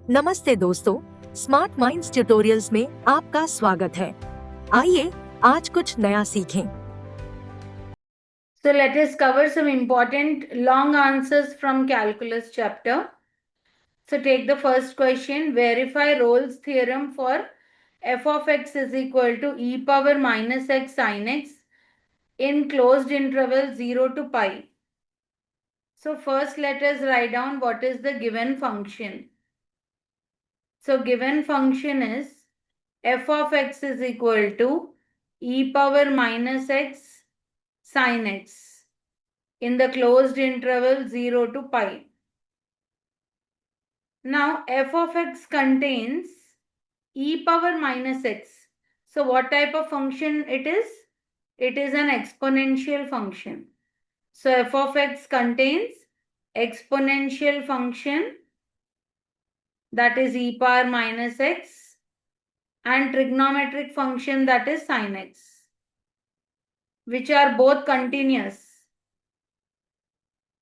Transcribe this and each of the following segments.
नमस्ते दोस्तों, smart minds tutorials में आपका स्वागत है। आइए आज कुछ नया सीखें। So let us cover some important long answers from calculus chapter. So take the first question. Verify Rolle's theorem for f of x is equal to e power minus x sin x in closed interval 0 to pi. So first let us write down what is the given function. So given function is f of x is equal to e power minus x sin x in the closed interval 0 to pi. Now f of x contains e power minus x. So what type of function it is? It is an exponential function. So f of x contains exponential function, that is e power minus x, and trigonometric function, that is sin x, which are both continuous.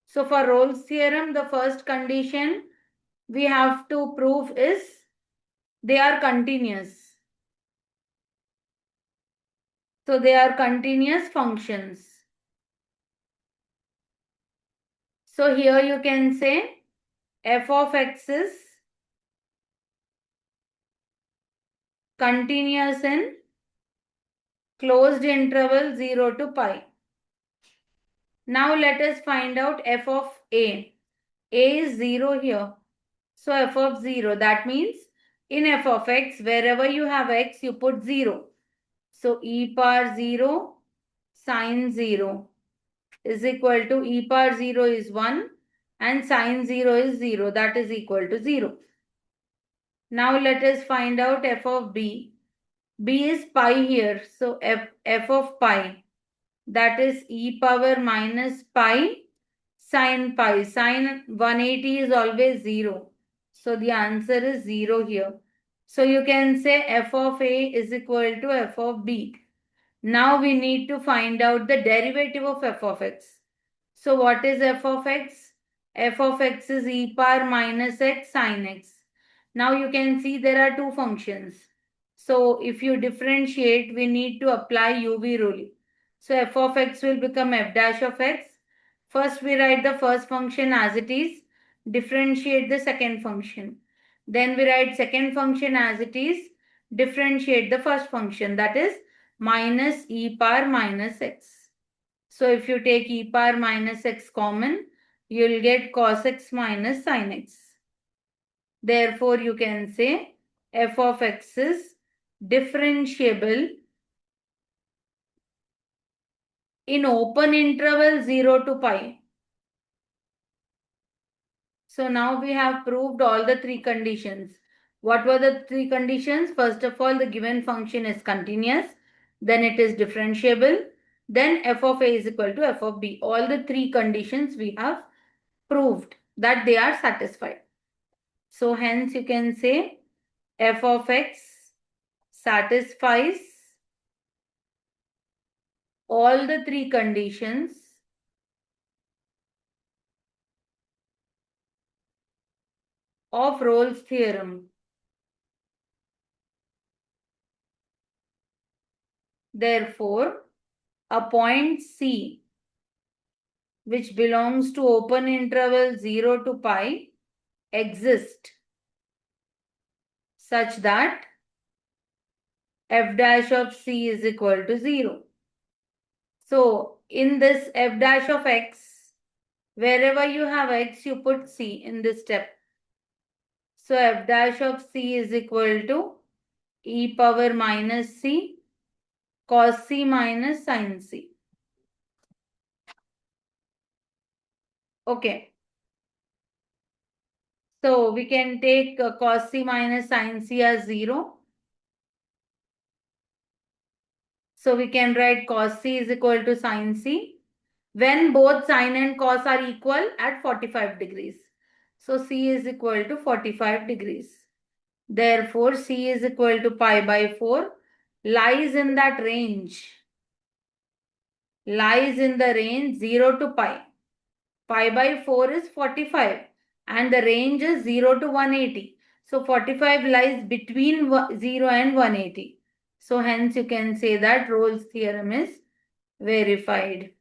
So for Rolle's theorem, the first condition we have to prove is they are continuous. So they are continuous functions. So here you can say f of x is continuous in closed interval 0 to pi. Now let us find out f of a. A is 0 here. So f of 0, that means in f of x, wherever you have x, you put 0. So e power 0 sin 0 is equal to e power 0 is 1 and sin 0 is 0, that is equal to 0. Now let us find out f of b. B is pi here, so f of pi, that is e power minus pi sin pi. Sin 180 is always 0. So the answer is 0 here. So you can say f of a is equal to f of b. Now we need to find out the derivative of f of x. So what is f of x? F of x is e power minus x sin x. Now you can see there are two functions. So if you differentiate, we need to apply UV rule. So f of x will become f dash of x. First we write the first function as it is, differentiate the second function. Then we write second function as it is, differentiate the first function, that is minus e power minus x. So if you take e power minus x common, you will get cos x minus sin x. Therefore, you can say f of x is differentiable in open interval 0 to pi. So now we have proved all the three conditions. What were the three conditions? First of all, the given function is continuous. Then it is differentiable. Then f of a is equal to f of b. All the three conditions we have proved that they are satisfied. So hence you can say f of x satisfies all the three conditions of Rolle's theorem. Therefore, a point C which belongs to open interval 0 to pi exist such that f dash of c is equal to 0. So in this f dash of x, wherever you have x, you put c in this step. So f dash of c is equal to e power minus c cos c minus sin c. Okay. So we can take cos c minus sin c as 0. So we can write cos c is equal to sin c when both sin and cos are equal at 45 degrees. So c is equal to 45 degrees. Therefore, c is equal to pi by 4 lies in that range. Lies in the range 0 to pi. Pi by 4 is 45 and the range is 0 to 180. So 45 lies between 0 and 180. So hence you can say that Rolle's theorem is verified.